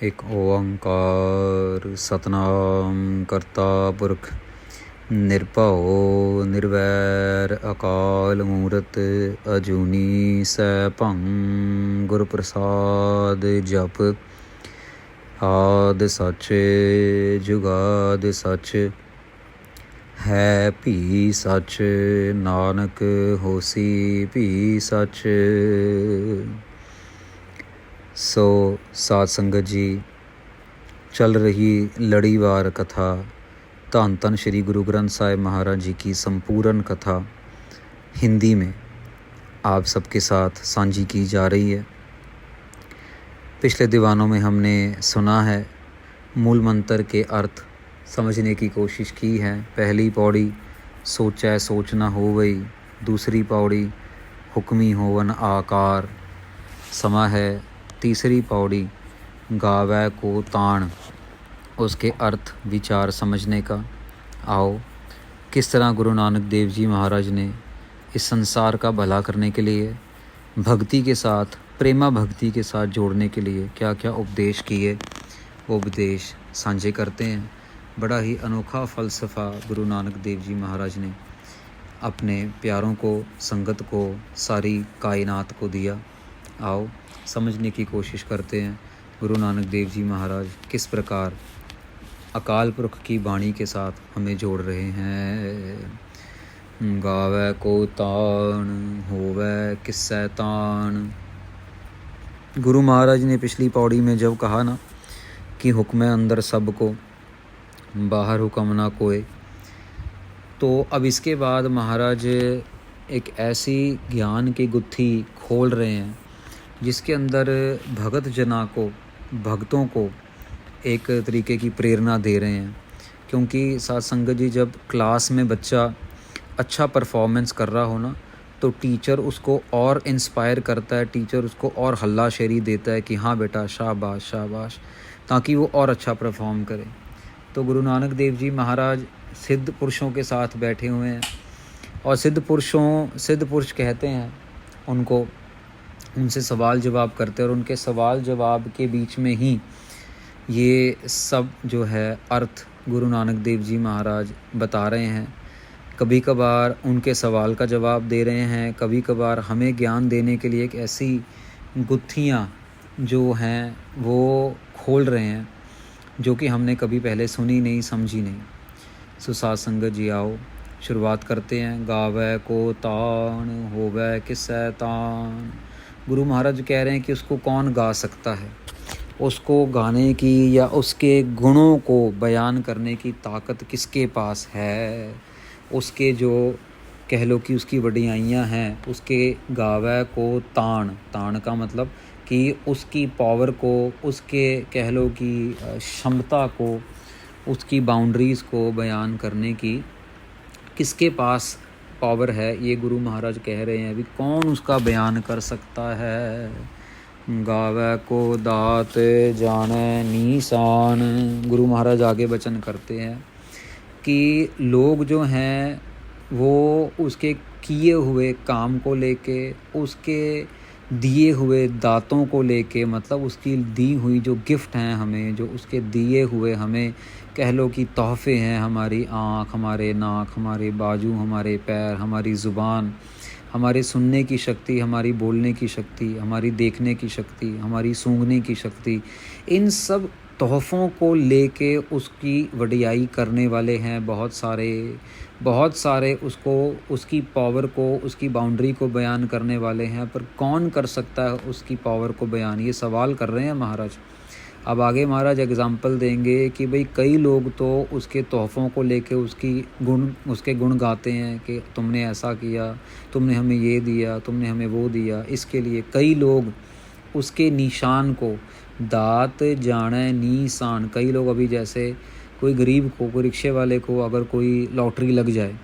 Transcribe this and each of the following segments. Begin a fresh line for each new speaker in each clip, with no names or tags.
एक ओंकार सतनाम करता पुरख निरभਉ निर्वैर अकाल मूरत अजूनी सैभं गुर प्रसाद जप आद सच जुगाद सच है भी सच नानक होसी भी सच। सो साध संगत जी, चल रही लड़ीवार कथा धन धन श्री गुरु ग्रंथ साहिब महाराज जी की संपूर्ण कथा हिंदी में आप सबके साथ साझी की जा रही है। पिछले दीवानों में हमने सुना है, मूल मंत्र के अर्थ समझने की कोशिश की है। पहली पौड़ी सोचै सोच न होवई, दूसरी पौड़ी हुक्मी होवन आकार समा है, तीसरी पौड़ी गावै को ताण, उसके अर्थ विचार समझने का। आओ किस तरह गुरु नानक देव जी महाराज ने इस संसार का भला करने के लिए, भक्ति के साथ, प्रेमा भक्ति के साथ जोड़ने के लिए क्या क्या उपदेश किए, वो उपदेश साझे करते हैं। बड़ा ही अनोखा फ़लसफ़ा गुरु नानक देव जी महाराज ने अपने प्यारों को, संगत को, सारी कायनात को दिया। आओ समझने की कोशिश करते हैं गुरु नानक देव जी महाराज किस प्रकार अकाल पुरख की वाणी के साथ हमें जोड़ रहे हैं। गावै को ताण होवै किसै ताण। गुरु महाराज ने पिछली पौड़ी में जब कहा ना कि हुक्म अंदर सबको बाहर हुक्म ना कोई, तो अब इसके बाद महाराज एक ऐसी ज्ञान की गुत्थी खोल रहे हैं जिसके अंदर भगत जना को, भक्तों को एक तरीके की प्रेरणा दे रहे हैं। क्योंकि साथ संगत जी, जब क्लास में बच्चा अच्छा परफॉर्मेंस कर रहा हो ना, तो टीचर उसको और इंस्पायर करता है, टीचर उसको और हल्लाशेरी देता है कि हाँ बेटा शाबाश शाबाश, ताकि वो और अच्छा परफॉर्म करे। तो गुरु नानक देव जी महाराज सिद्ध पुरुषों के साथ बैठे हुए हैं, और सिद्ध पुरुष कहते हैं उनको, उनसे सवाल जवाब करते हैं, और उनके सवाल जवाब के बीच में ही ये सब जो है अर्थ गुरु नानक देव जी महाराज बता रहे हैं। कभी कभार उनके सवाल का जवाब दे रहे हैं, कभी कभार हमें ज्ञान देने के लिए एक ऐसी गुत्थियाँ जो हैं वो खोल रहे हैं जो कि हमने कभी पहले सुनी नहीं, समझी नहीं। साध संगत जी, आओ शुरुआत करते हैं। गावै को ताण होवै किसै ताण। गुरु महाराज कह रहे हैं कि उसको कौन गा सकता है, उसको गाने की या उसके गुणों को बयान करने की ताकत किसके पास है। उसके जो कह लो कि उसकी वडियाइयाँ हैं, उसके गावै को ताण, ताण का मतलब कि उसकी पावर को, उसके कह लो कि क्षमता को, उसकी बाउंड्रीज़ को बयान करने की किसके पास पावर है, ये गुरु महाराज कह रहे हैं। अभी कौन उसका बयान कर सकता है। गावै को दात जाने नीसान। गुरु महाराज आगे वचन करते हैं कि लोग जो हैं वो उसके किए हुए काम को लेके, उसके दिए हुए दातों को लेके, मतलब उसकी दी हुई जो गिफ्ट हैं हमें, जो उसके दिए हुए हमें कह लो कि तोहफे हैं, हमारी आँख, हमारे नाक, हमारे बाजू, हमारे पैर, हमारी ज़ुबान, हमारे सुनने की शक्ति, हमारी बोलने की शक्ति, हमारी देखने की शक्ति, हमारी सूंघने की शक्ति, इन सब तोहफ़ों को लेके उसकी वडियाई करने वाले हैं बहुत सारे उसको, उसकी पावर को, उसकी बाउंड्री को बयान करने वाले हैं। पर कौन कर सकता है उसकी पावर को बयान, ये सवाल कर रहे हैं महाराज। अब आगे महाराज एग्ज़ाम्पल देंगे कि भाई कई लोग तो उसके तोहफ़ों को लेके उसके गुण गाते हैं कि तुमने ऐसा किया, तुमने हमें ये दिया, तुमने हमें वो दिया। इसके लिए कई लोग उसके निशान को, दात जाने निशान, कई लोग अभी जैसे कोई गरीब को, कोई रिक्शे वाले को अगर कोई लॉटरी लग जाए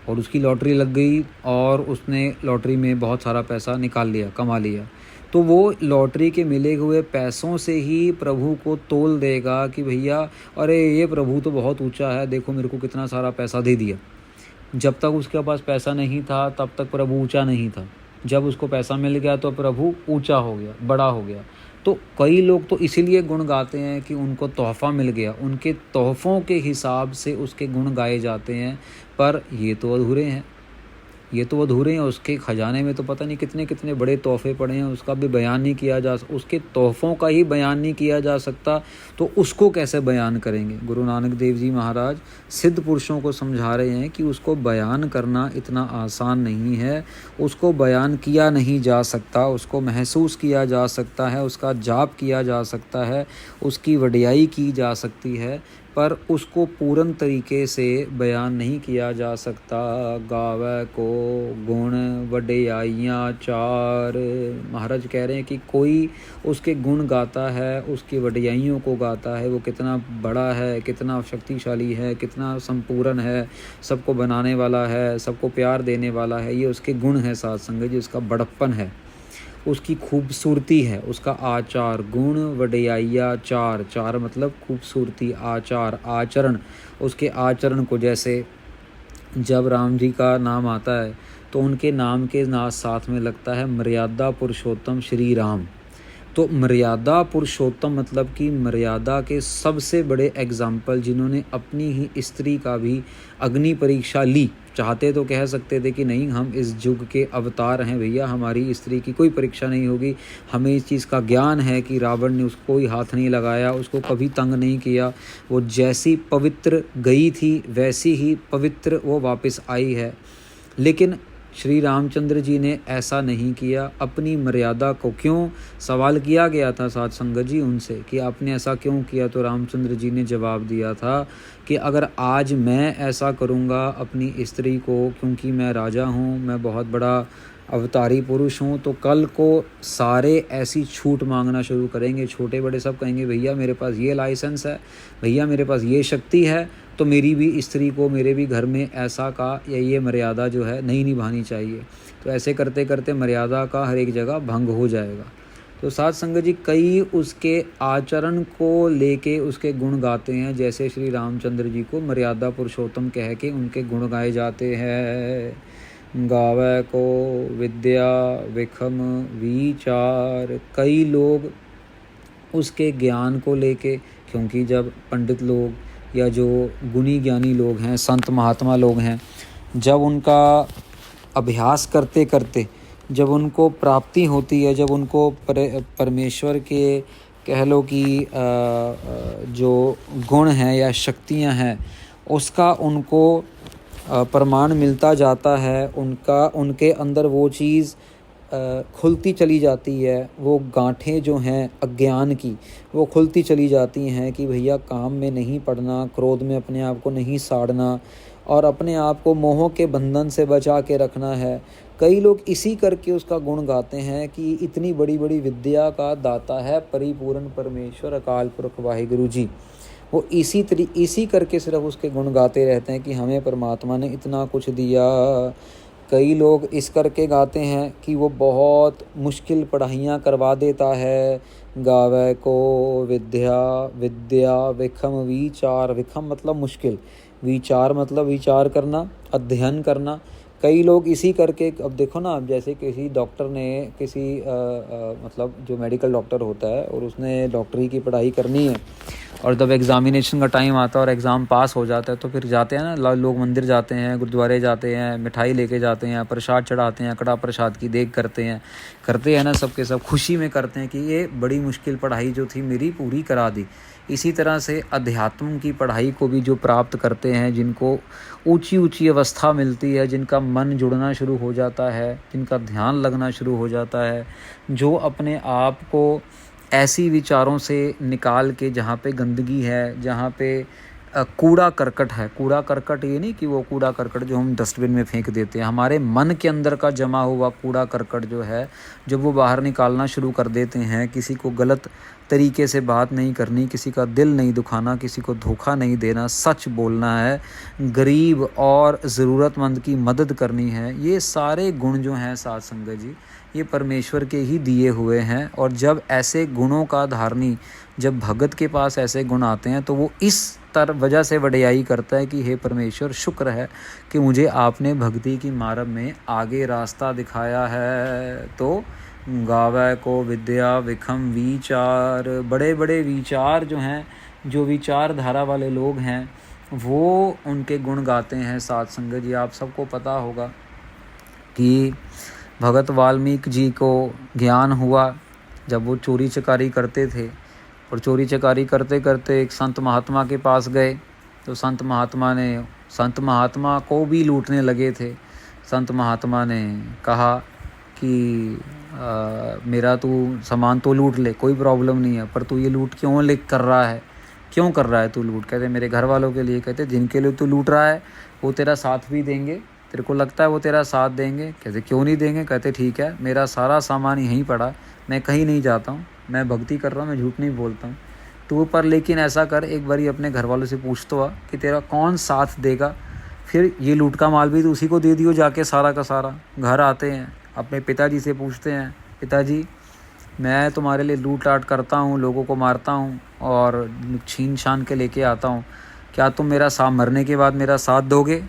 और उसकी लॉटरी लग गई और उसने लॉटरी में बहुत सारा पैसा निकाल लिया, कमा लिया, तो वो लॉटरी के मिले हुए पैसों से ही प्रभु को तोल देगा कि भैया अरे ये प्रभु तो बहुत ऊंचा है, देखो मेरे को कितना सारा पैसा दे दिया। जब तक उसके पास पैसा नहीं था तब तक प्रभु ऊंचा नहीं था, जब उसको पैसा मिल गया तो प्रभु ऊंचा हो गया, बड़ा हो गया। तो कई लोग तो इसीलिए गुण गाते हैं कि उनको तोहफ़ा मिल गया, उनके तोहफ़ों के हिसाब से उसके गुण गाए जाते हैं, पर ये तो अधूरे हैं। उसके ख़जाने में तो पता नहीं कितने कितने बड़े तोहफ़े पड़े हैं, उसका भी बयान नहीं किया जा उसके तोहफ़ों का ही बयान नहीं किया जा सकता, तो उसको कैसे बयान करेंगे। गुरु नानक देव जी महाराज सिद्ध पुरुषों को समझा रहे हैं कि उसको बयान करना इतना आसान नहीं है, उसको बयान किया नहीं जा सकता, उसको महसूस किया जा सकता है, उसका जाप किया जा सकता है, उसकी वडियाई की जा सकती है, पर उसको पूर्ण तरीके से बयान नहीं किया जा सकता। गावे को गुण वडियाइयाँ चार, महाराज कह रहे हैं कि कोई उसके गुण गाता है, उसकी वडियाइयों को गाता है, वो कितना बड़ा है, कितना शक्तिशाली है, कितना संपूर्ण है, सबको बनाने वाला है, सबको प्यार देने वाला है, ये उसके गुण हैं साध संगत जी, उसका बड़प्पन है, उसकी खूबसूरती है, उसका आचार। गुण वडियाइया चार, चार मतलब खूबसूरती, आचार आचरण, उसके आचरण को, जैसे जब राम जी का नाम आता है तो उनके नाम के साथ में लगता है मर्यादा पुरुषोत्तम श्री राम। तो मर्यादा पुरुषोत्तम मतलब कि मर्यादा के सबसे बड़े एग्जाम्पल, जिन्होंने अपनी ही स्त्री का भी अग्नि परीक्षा ली। चाहते तो कह सकते थे कि नहीं, हम इस युग के अवतार हैं भैया, हमारी स्त्री की कोई परीक्षा नहीं होगी, हमें इस चीज़ का ज्ञान है कि रावण ने उसको कोई हाथ नहीं लगाया, उसको कभी तंग नहीं किया, वो जैसी पवित्र गई थी वैसी ही पवित्र वो वापस आई है। लेकिन श्री रामचंद्र जी ने ऐसा नहीं किया। अपनी मर्यादा को क्यों सवाल किया गया था साध संगत जी उनसे कि आपने ऐसा क्यों किया, तो रामचंद्र जी ने जवाब दिया था कि अगर आज मैं ऐसा करूँगा अपनी स्त्री को, क्योंकि मैं राजा हूँ, मैं बहुत बड़ा अवतारी पुरुष हूँ, तो कल को सारे ऐसी छूट मांगना शुरू करेंगे, छोटे बड़े सब कहेंगे भैया मेरे पास ये लाइसेंस है, भैया मेरे पास ये शक्ति है, तो मेरी भी स्त्री को मेरे भी घर में ऐसा का या ये मर्यादा जो है नहीं निभानी चाहिए। तो ऐसे करते करते मर्यादा का हर एक जगह भंग हो जाएगा। तो साध संगत जी कई उसके आचरण को लेके उसके गुण गाते हैं, जैसे श्री रामचंद्र जी को मर्यादा पुरुषोत्तम कह के उनके गुण गाए जाते हैं। गावे को विद्या विखम विचार, कई लोग उसके ज्ञान को लेके, क्योंकि जब पंडित लोग या जो गुणी ज्ञानी लोग हैं, संत महात्मा लोग हैं, जब उनका अभ्यास करते करते जब उनको प्राप्ति होती है, जब उनको परमेश्वर के कह लो कि जो गुण हैं या शक्तियां हैं उसका उनको प्रमाण मिलता जाता है, उनके अंदर वो चीज़ खुलती चली जाती है, वो गांठें जो हैं अज्ञान की वो खुलती चली जाती हैं कि भैया काम में नहीं पड़ना, क्रोध में अपने आप को नहीं साड़ना और अपने आप को मोह के बंधन से बचा के रखना है। कई लोग इसी करके उसका गुण गाते हैं कि इतनी बड़ी बड़ी विद्या का दाता है परिपूर्ण परमेश्वर अकाल पुरख वाहिगुरु जी। वो इसी करके सिर्फ उसके गुण गाते रहते हैं कि हमें परमात्मा ने इतना कुछ दिया। कई लोग इस करके गाते हैं कि वो बहुत मुश्किल पढ़ाइयाँ करवा देता है। गावे को विद्या विद्या विखम विचार, विखम मतलब मुश्किल, विचार मतलब विचार करना, अध्ययन करना। कई लोग इसी करके, अब देखो ना, अब जैसे किसी डॉक्टर ने मतलब जो मेडिकल डॉक्टर होता है और उसने डॉक्टरी की पढ़ाई करनी है और जब एग्ज़ामिनेशन का टाइम आता है और एग्ज़ाम पास हो जाता है तो फिर जाते हैं ना लोग, मंदिर जाते हैं, गुरुद्वारे जाते हैं, मिठाई लेके जाते हैं, प्रसाद चढ़ाते हैं, कड़ा प्रसाद की देख करते हैं ना, सबके सब खुशी में करते हैं कि ये बड़ी मुश्किल पढ़ाई जो थी मेरी पूरी करा दी। इसी तरह से अध्यात्म की पढ़ाई को भी जो प्राप्त करते हैं, जिनको ऊंची ऊंची अवस्था मिलती है, जिनका मन जुड़ना शुरू हो जाता है, जिनका ध्यान लगना शुरू हो जाता है, जो अपने आप को ऐसी विचारों से निकाल के, जहाँ पे गंदगी है, जहाँ पे कूड़ा करकट है, कूड़ा करकट ये नहीं कि वो कूड़ा करकट जो हम डस्टबिन में फेंक देते हैं, हमारे मन के अंदर का जमा हुआ कूड़ा करकट जो है, जब वो बाहर निकालना शुरू कर देते हैं, किसी को गलत तरीके से बात नहीं करनी, किसी का दिल नहीं दुखाना, किसी को धोखा नहीं देना, सच बोलना है, गरीब और ज़रूरतमंद की मदद करनी है, ये सारे गुण जो हैं साध संगत जी ये परमेश्वर के ही दिए हुए हैं। और जब ऐसे गुणों का धारणी, जब भगत के पास ऐसे गुण आते हैं तो वो इस वजह से वडियाई करता है कि हे परमेश्वर शुक्र है कि मुझे आपने भक्ति की मार्ग में आगे रास्ता दिखाया है। तो गावै को विद्या विखम विचार। बड़े बड़े विचार जो हैं, जो विचारधारा वाले लोग हैं, वो उनके गुण गाते हैं। साध संगत जी, आप सबको पता होगा कि भगत वाल्मीकि जी को ज्ञान हुआ जब वो चोरी चकारी करते थे, और चोरी चकारी करते करते एक संत महात्मा के पास गए। तो संत महात्मा को भी लूटने लगे थे। संत महात्मा ने कहा कि मेरा तू सामान तो लूट ले, कोई प्रॉब्लम नहीं है, पर तू ये लूट क्यों कर रहा है, क्यों कर रहा है तू लूट? कहते मेरे घर वालों के लिए। कहते जिनके लिए तू लूट रहा है वो तेरा साथ भी देंगे, तेरे को लगता है वो तेरा साथ देंगे? कहते क्यों नहीं देंगे? कहते ठीक है, मेरा सारा सामान यहीं पड़ा, मैं कहीं नहीं जाता हूँ, मैं भक्ति कर रहा हूँ, मैं झूठ नहीं बोलता हूँ। तू पर लेकिन ऐसा कर, एक बारी अपने घर वालों से पूछ तो आ कि तेरा कौन साथ देगा, फिर ये लूट का माल भी तो उसी को दे दियो जाके सारा का सारा। घर आते हैं, अपने पिताजी से पूछते हैं, पिताजी मैं तुम्हारे लिए लूट लाट करता हूँ, लोगों को मारता हूँ और छीन छान के लेके आता हूँ, क्या तुम मेरा मरने के बाद मेरा साथ दोगे?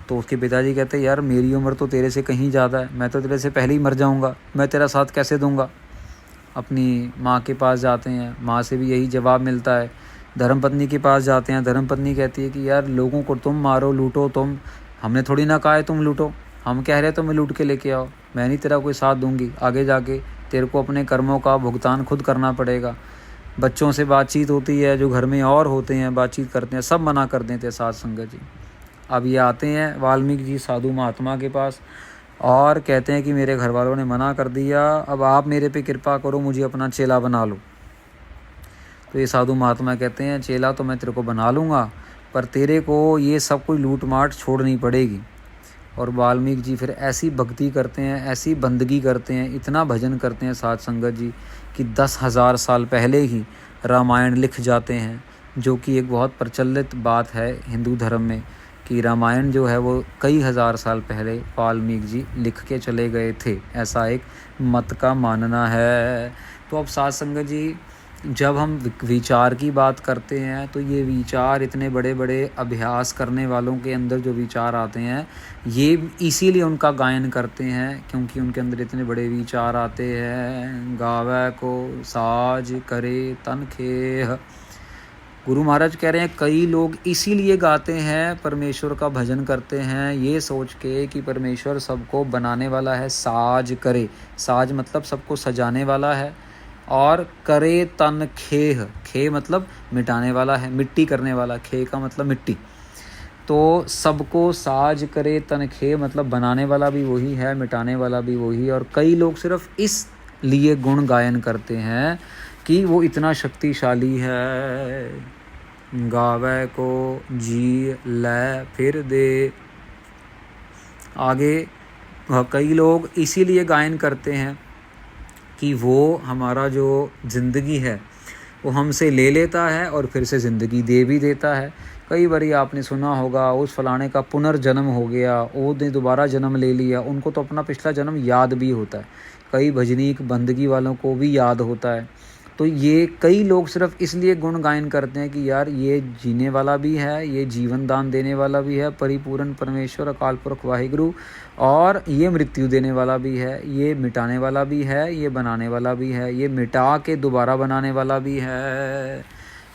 तो उसके पिताजी कहते यार मेरी उम्र तो तेरे से कहीं ज़्यादा है, मैं तो तेरे से पहले ही मर जाऊँगा, मैं तेरा साथ कैसे दूँगा? अपनी माँ के पास जाते हैं, माँ से भी यही जवाब मिलता है। धर्मपत्नी के पास जाते हैं, धर्मपत्नी कहती है कि यार लोगों को तुम मारो लूटो, तुम, हमने थोड़ी ना कहा है तुम लूटो, हम कह रहे तुम्हें लूट के लेके आओ, मैं नहीं तेरा कोई साथ दूंगी, आगे जाके तेरे को अपने कर्मों का भुगतान खुद करना पड़ेगा। बच्चों से बातचीत होती है, जो घर में और होते हैं बातचीत करते हैं, सब मना कर देते हैं साध संगत जी। अब ये आते हैं वाल्मीकि जी साधु महात्मा के पास और कहते हैं कि मेरे घर वालों ने मना कर दिया, अब आप मेरे पे कृपा करो, मुझे अपना चेला बना लो। तो ये साधु महात्मा कहते हैं चेला तो मैं तेरे को बना लूँगा, पर तेरे को ये सब कोई लूट माट छोड़नी पड़ेगी। और वाल्मीकि जी फिर ऐसी भक्ति करते हैं, ऐसी बंदगी करते हैं, इतना भजन करते हैं साध संगत जी कि 10,000 साल पहले ही रामायण लिख जाते हैं, जो कि एक बहुत प्रचलित बात है हिंदू धर्म में कि रामायण जो है वो कई हज़ार साल पहले वाल्मीकि जी लिख के चले गए थे, ऐसा एक मत का मानना है। तो अब साध संगत जी, जब हम विचार की बात करते हैं तो ये विचार इतने बड़े बड़े अभ्यास करने वालों के अंदर जो विचार आते हैं, ये इसीलिए उनका गायन करते हैं क्योंकि उनके अंदर इतने बड़े विचार आते हैं। गावै को साज करे तन खेह। गुरु महाराज कह रहे हैं कई लोग इसीलिए गाते हैं, परमेश्वर का भजन करते हैं ये सोच के कि परमेश्वर सबको बनाने वाला है, साज करे, साज मतलब सबको सजाने वाला है, और करे तन खेह, खे मतलब मिटाने वाला है, मिट्टी करने वाला, खे का मतलब मिट्टी। तो सबको साज करे तन खे मतलब बनाने वाला भी वही है, मिटाने वाला भी वही। और कई लोग सिर्फ इस लिए गुण गायन करते हैं कि वो इतना शक्तिशाली है। गावै को जी लै फिर दे। आगे कई लोग इसीलिए गायन करते हैं कि वो हमारा जो ज़िंदगी है वो हमसे ले लेता है और फिर से ज़िंदगी दे भी देता है। कई बारी आपने सुना होगा उस फलाने का पुनर्जन्म हो गया, उसने दोबारा जन्म ले लिया, उनको तो अपना पिछला जन्म याद भी होता है। कई भजनीक बंदगी वालों को भी याद होता है। तो ये कई लोग सिर्फ इसलिए गुण गायन करते हैं कि यार ये जीने वाला भी है, ये जीवन दान देने वाला भी है, परिपूर्ण परमेश्वर अकाल पुरख वाहिगुरु, और ये मृत्यु देने वाला भी है, ये मिटाने वाला भी है, ये बनाने वाला भी है, ये मिटा के दोबारा बनाने वाला भी है।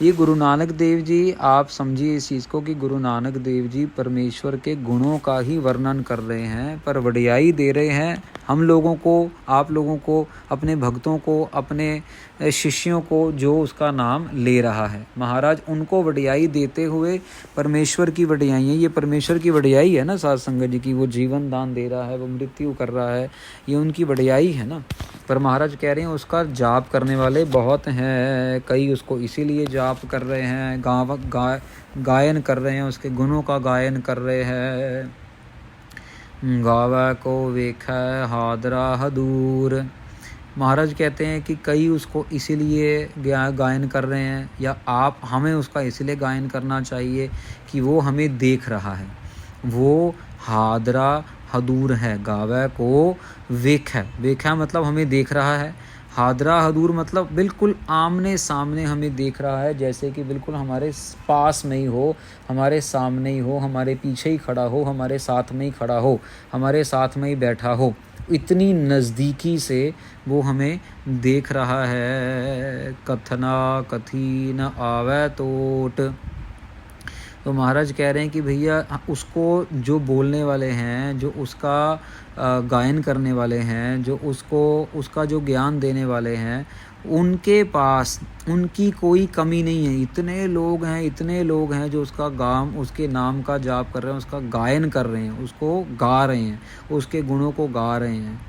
ये गुरु नानक देव जी, आप समझिए इस चीज़ को कि गुरु नानक देव जी परमेश्वर के गुणों का ही वर्णन कर रहे हैं, पर वडियाई दे रहे हैं हम लोगों को, आप लोगों को, अपने भक्तों को, अपने शिष्यों को जो उसका नाम ले रहा है। महाराज उनको वडियाई देते हुए परमेश्वर की वडियाई है, ये परमेश्वर की वडियाई है ना साध संगत जी की, वो जीवन दान दे रहा है, वो मृत्यु कर रहा है, ये उनकी वडियाई है ना। पर महाराज कह रहे हैं उसका जाप करने वाले बहुत हैं, कई उसको इसीलिए जाप कर रहे हैं, गायन कर रहे हैं, उसके गुणों का गायन कर रहे हैं। गावै को वेखै हादरा हदूर। महाराज कहते हैं कि कई उसको इसीलिए गायन कर रहे हैं, या आप हमें उसका इसलिए गायन करना चाहिए कि वो हमें देख रहा है, वो हादरा हदूर है। गावै को वेखै, वेखै मतलब हमें देख रहा है, हादरा हदूर मतलब बिल्कुल आमने सामने हमें देख रहा है, जैसे कि बिल्कुल हमारे पास में ही हो, हमारे सामने ही हो, हमारे पीछे ही खड़ा हो, हमारे साथ में ही खड़ा हो, हमारे साथ में ही बैठा हो, इतनी नज़दीकी से वो हमें देख रहा है। कथना कथी न आवे टोट। तो महाराज कह रहे हैं कि भैया उसको जो बोलने वाले हैं, जो उसका गायन करने वाले हैं, जो उसको उसका जो ज्ञान देने वाले हैं, उनके पास उनकी कोई कमी नहीं है। इतने लोग हैं जो उसका गाम उसके नाम का जाप कर रहे हैं, उसका गायन कर रहे हैं, उसको गा रहे हैं, उसके गुणों को गा रहे हैं।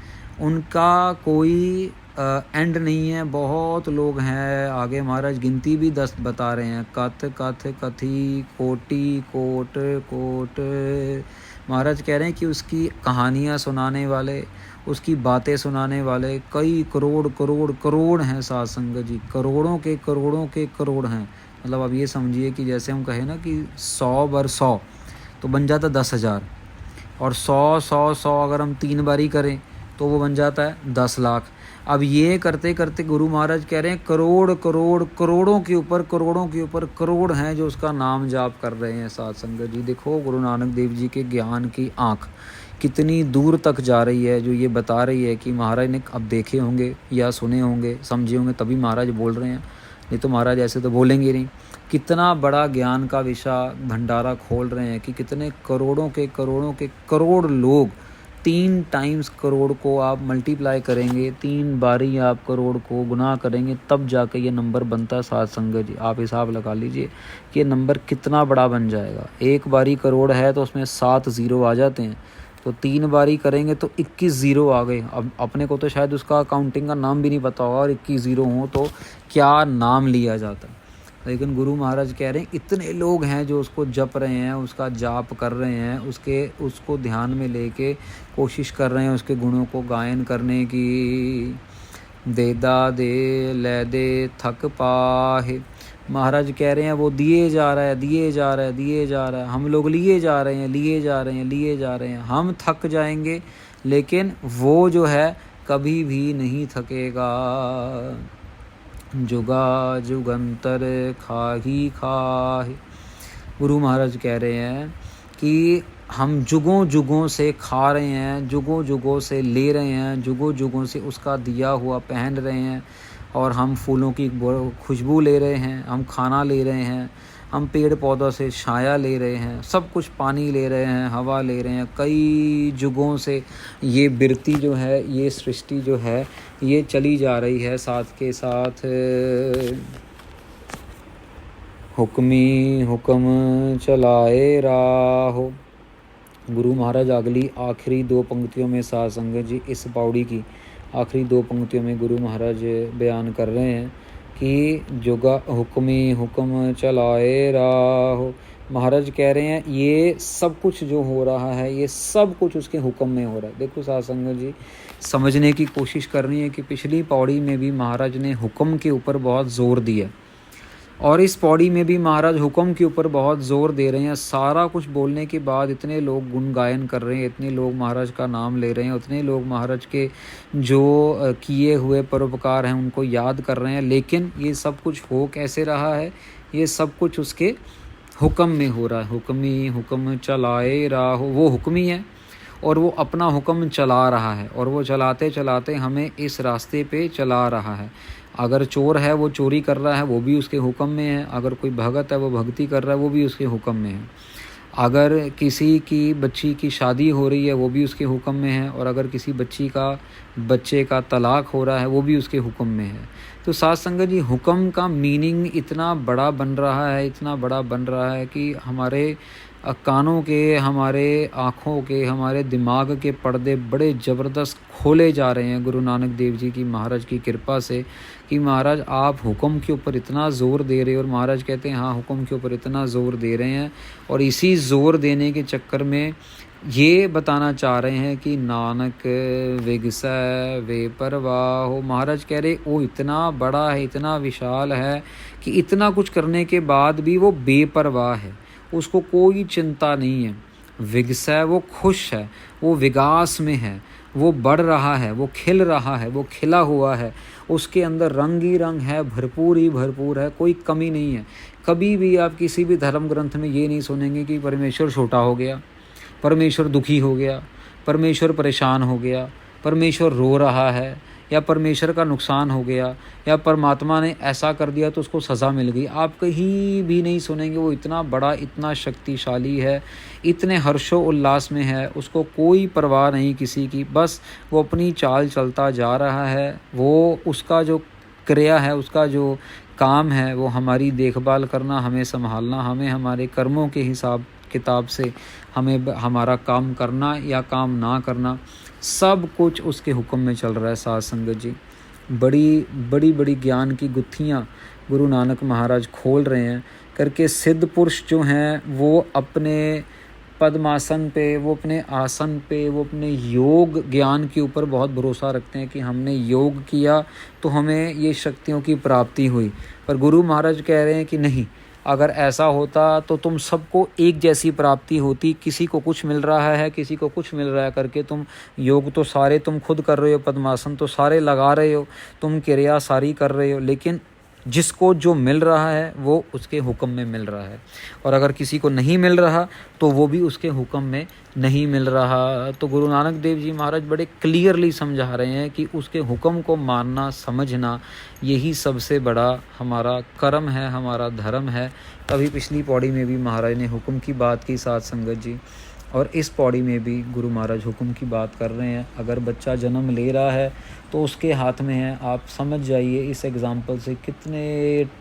उनका कोई एंड नहीं है। बहुत लोग हैं। आगे महाराज गिनती भी 10 बता रहे हैं। कथ कथ कथी कोटि कोट कोट। महाराज कह रहे हैं कि उसकी कहानियाँ सुनाने वाले, उसकी बातें सुनाने वाले कई करोड़ करोड़ करोड़ हैं साध संगत जी। करोड़ों के करोड़ हैं। मतलब अब ये समझिए कि जैसे हम कहें ना कि 100 बर 100 तो बन जाता 10,000, और 100 अगर हम 3 बारी करें तो वो बन जाता है 10 लाख। अब ये करते करते गुरु महाराज कह रहे हैं करोड़ों के ऊपर करोड़ हैं जो उसका नाम जाप कर रहे हैं। साध संगत जी देखो, गुरु नानक देव जी के ज्ञान की आँख कितनी दूर तक जा रही है, जो ये बता रही है कि महाराज ने अब देखे होंगे या सुने होंगे, समझे होंगे, तभी महाराज बोल रहे हैं, नहीं तो महाराज ऐसे तो बोलेंगे नहीं। कितना बड़ा ज्ञान का विषय भंडारा खोल रहे हैं कि कितने करोड़ों के करोड़ लोग 3 टाइम्स करोड़ को आप मल्टीप्लाई करेंगे, 3 बारी आप करोड़ को गुना करेंगे, तब जाके ये नंबर बनता है। साध संगत जी आप हिसाब लगा लीजिए कि ये नंबर कितना बड़ा बन जाएगा। 1 बारी करोड़ है तो उसमें 7 ज़ीरो आ जाते हैं, तो 3 बारी करेंगे तो 21 ज़ीरो आ गए। अब अपने को तो शायद उसका अकाउंटिंग का नाम भी नहीं पता होगा, और 21 ज़ीरो हो तो क्या नाम लिया जाता है। लेकिन गुरु महाराज कह रहे हैं इतने लोग हैं जो उसको जप रहे हैं, उसका जाप कर रहे हैं, उसको ध्यान में लेके कोशिश कर रहे हैं उसके गुणों को गायन करने की। देदा दे ले दे थक पाहे। महाराज कह रहे हैं वो दिए जा रहा है। हम लोग लिए जा रहे हैं। हम थक जाएंगे, लेकिन वो जो है कभी भी नहीं थकेगा। जुगा जुगंतर खाही खाहे। गुरु महाराज कह रहे हैं कि हम जुगों से खा रहे हैं, जुगों से ले रहे हैं, जुगों से उसका दिया हुआ पहन रहे हैं, और हम फूलों की खुशबू ले रहे हैं, हम खाना ले रहे हैं, हम पेड़ पौधों से छाया ले रहे हैं, सब कुछ पानी ले रहे हैं, हवा ले रहे हैं। कई जुगों से ये बिरती जो है, ये सृष्टि जो है, ये चली जा रही है। साथ के साथ हुक्मी हुक्म चलाए राहो। गुरु महाराज अगली आखिरी 2 पंक्तियों में साध संगत जी इस पौड़ी की आखिरी 2 पंक्तियों में गुरु महाराज बयान कर रहे हैं कि जुगा हुक्मी हुक्म चलाए राहो। महाराज कह रहे हैं ये सब कुछ जो हो रहा है, ये सब कुछ उसके हुक्म में हो रहा है। देखो साध संगत जी समझने की कोशिश कर रही है कि पिछली पौड़ी में भी महाराज ने हुक्म के ऊपर बहुत ज़ोर दिया, और इस पौड़ी में भी महाराज हुक्म के ऊपर बहुत ज़ोर दे रहे हैं। सारा कुछ बोलने के बाद इतने लोग गुण गायन कर रहे हैं, इतने लोग महाराज का नाम ले रहे हैं, उतने लोग महाराज के जो किए हुए परोपकार हैं उनको याद कर रहे हैं, लेकिन ये सब कुछ हो कैसे रहा है? ये सब कुछ उसके हुक्म में हो रहा है। हुक्मी हुक्म चलाए राहो। वो हुक्मी है और वो अपना हुक्म चला रहा है, और वो चलाते चलाते हमें इस रास्ते पे चला रहा है। अगर चोर है वो चोरी कर रहा है, वो भी उसके हुक्म में है। अगर कोई भगत है वो भक्ति कर रहा है, वो भी उसके हुक्म में है। अगर किसी की बच्ची की शादी हो रही है वो भी उसके हुक्म में है, और अगर किसी बच्चे का तलाक हो रहा है वो भी उसके हुक्म में है। तो साध संगत जी हुक्म का मीनिंग इतना बड़ा बन रहा है कि हमारे कानों के, हमारे आँखों के, हमारे दिमाग के पर्दे बड़े ज़बरदस्त खोले जा रहे हैं गुरु नानक देव जी की महाराज की कृपा से, कि महाराज आप हुक्म के ऊपर इतना ज़ोर दे रहे हो। और महाराज कहते हैं हाँ हुक्म के ऊपर इतना ज़ोर दे रहे हैं, और इसी ज़ोर देने के चक्कर में ये बताना चाह रहे हैं कि नानक विगसै वे परवाह हो। महाराज कह रहे वो इतना बड़ा है, इतना विशाल है कि इतना कुछ करने के बाद भी वो बेपरवाह है, उसको कोई चिंता नहीं है। विगसै वो खुश है, वो विकास में है, वो बढ़ रहा है, वो खिल रहा है, वो खिला हुआ है, उसके अंदर रंग ही रंग है, भरपूर ही भरपूर है, कोई कमी नहीं है। कभी भी आप किसी भी धर्म ग्रंथ में ये नहीं सुनेंगे कि परमेश्वर छोटा हो गया, परमेश्वर दुखी हो गया, परमेश्वर परेशान हो गया, परमेश्वर रो रहा है या परमेश्वर का नुकसान हो गया या परमात्मा ने ऐसा कर दिया तो उसको सज़ा मिल गई, आप कहीं भी नहीं सुनेंगे। वो इतना बड़ा, इतना शक्तिशाली है, इतने हर्षो उल्लास में है, उसको कोई परवाह नहीं किसी की, बस वो अपनी चाल चलता जा रहा है। वो उसका जो क्रिया है, उसका जो काम है, वो हमारी देखभाल करना, हमें संभालना, हमें हमारे कर्मों के हिसाब किताब से हमें हमारा काम करना या काम ना करना, सब कुछ उसके हुक्म में चल रहा है। साध संगत जी, बड़ी बड़ी बड़ी ज्ञान की गुत्थियाँ गुरु नानक महाराज खोल रहे हैं करके। सिद्ध पुरुष जो हैं वो अपने पद्मासन पे, वो अपने आसन पे, वो अपने योग ज्ञान के ऊपर बहुत भरोसा रखते हैं कि हमने योग किया तो हमें ये शक्तियों की प्राप्ति हुई। पर गुरु महाराज कह रहे हैं कि नहीं, अगर ऐसा होता तो तुम सबको एक जैसी प्राप्ति होती, किसी को कुछ मिल रहा है, किसी को कुछ मिल रहा है करके तुम योग तो सारे तुम खुद कर रहे हो, पद्मासन तो सारे लगा रहे हो, तुम क्रिया सारी कर रहे हो, लेकिन जिसको जो मिल रहा है वो उसके हुक्म में मिल रहा है। और अगर किसी को नहीं मिल रहा तो वो भी उसके हुक्म में नहीं मिल रहा। तो गुरु नानक देव जी महाराज बड़े क्लियरली समझा रहे हैं कि उसके हुक्म को मानना, समझना, यही सबसे बड़ा हमारा कर्म है, हमारा धर्म है। तभी पिछली पौड़ी में भी महाराज ने हुक्म की बात की, साध संगत जी, और इस पौड़ी में भी गुरु महाराज हुक्म की बात कर रहे हैं। अगर बच्चा जन्म ले रहा है तो उसके हाथ में है। आप समझ जाइए इस एग्ज़ाम्पल से कितने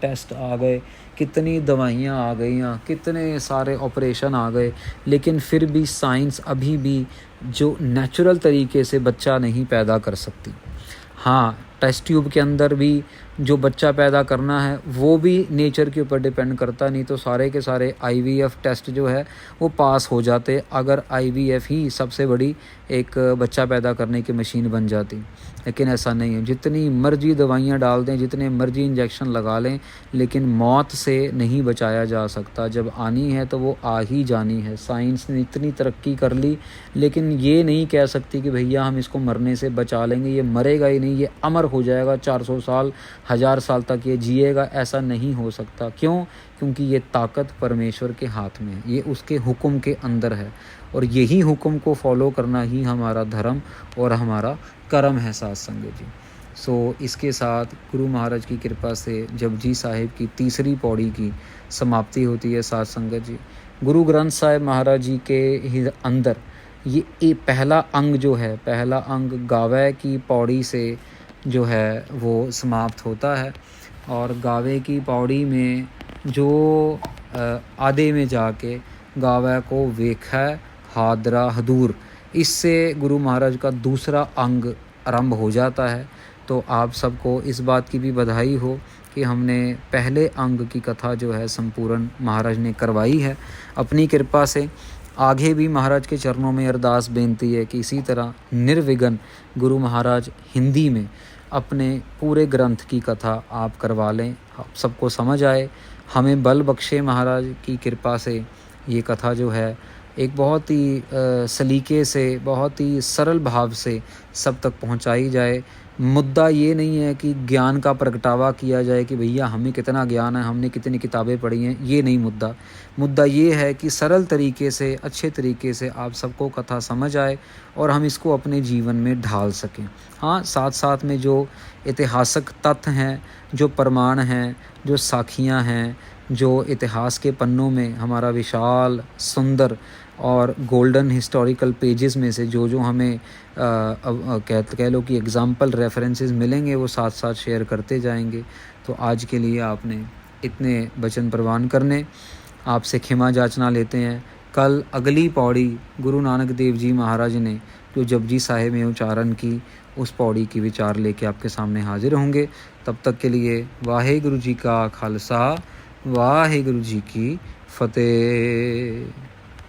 टेस्ट आ गए, कितनी दवाइयाँ आ गई, कितने सारे ऑपरेशन आ गए, लेकिन फिर भी साइंस अभी भी जो नेचुरल तरीके से बच्चा नहीं पैदा कर सकती। हाँ, टेस्ट ट्यूब के अंदर भी जो बच्चा पैदा करना है वो भी नेचर के ऊपर डिपेंड करता, नहीं तो सारे के सारे IVF टेस्ट जो है वो पास हो जाते अगर IVF ही सबसे बड़ी एक बच्चा पैदा करने की मशीन बन जाती। लेकिन ऐसा नहीं है। जितनी मर्जी दवाइयाँ डाल दें, जितने मर्जी इंजेक्शन लगा लें, लेकिन मौत से नहीं बचाया जा सकता। जब आनी है तो वो आ ही जानी है। साइंस ने इतनी तरक्की कर ली, लेकिन ये नहीं कह सकती कि भैया हम इसको मरने से बचा लेंगे। ये मरेगा ही नहीं, ये अमर हो जाएगा, 400 साल 1000 साल तक ये जिएगा, ऐसा नहीं हो सकता। क्यों? क्योंकि ये ताकत परमेश्वर के हाथ में है, ये उसके हुक्म के अंदर है, और यही हुक्म को फॉलो करना ही हमारा धर्म और हमारा कर्म है। साथ संगत जी, सो इसके साथ गुरु महाराज की कृपा से जपजी साहिब की तीसरी पौड़ी की समाप्ति होती है। साथ संगत जी, गुरु ग्रंथ साहिब महाराज जी के ही अंदर ये पहला अंग जो है, पहला अंग गावे की पौड़ी से जो है वो समाप्त होता है। और गावे की पौड़ी में जो आधे में जाके गावे को वेखै हादरा हदूर, इससे गुरु महाराज का दूसरा अंग आरंभ हो जाता है। तो आप सबको इस बात की भी बधाई हो कि हमने पहले अंग की कथा जो है संपूर्ण महाराज ने करवाई है अपनी कृपा से। आगे भी महाराज के चरणों में अरदास बेनती है कि इसी तरह निर्विघ्न गुरु महाराज हिंदी में अपने पूरे ग्रंथ की कथा आप करवा लें, आप सबको समझ आए, हमें बल बख्शे महाराज की कृपा से ये कथा जो है एक बहुत ही सलीके से, बहुत ही सरल भाव से सब तक पहुंचाई जाए। मुद्दा ये नहीं है कि ज्ञान का प्रगटावा किया जाए कि भैया हमें कितना ज्ञान है, हमने कितनी किताबें पढ़ी हैं, ये नहीं मुद्दा। मुद्दा ये है कि सरल तरीके से, अच्छे तरीके से आप सबको कथा समझ आए और हम इसको अपने जीवन में ढाल सकें। हाँ, साथ साथ में जो ऐतिहासिक तथ्य हैं, जो प्रमाण हैं, जो साखियाँ हैं, जो इतिहास के पन्नों में हमारा विशाल, सुंदर और गोल्डन हिस्टोरिकल पेजेस में से जो हमें कह लो कि एग्ज़ाम्पल रेफरेंसेस मिलेंगे, वो साथ साथ शेयर करते जाएंगे। तो आज के लिए आपने इतने वचन प्रवान करने, आपसे क्षमा याचना लेते हैं। कल अगली पौड़ी गुरु नानक देव जी महाराज ने जो जपजी साहिब में उच्चारण की, उस पौड़ी की विचार लेके आपके सामने हाजिर होंगे। तब तक के लिए वाहेगुरु जी का खालसा, वाहेगुरु जी की फतेह।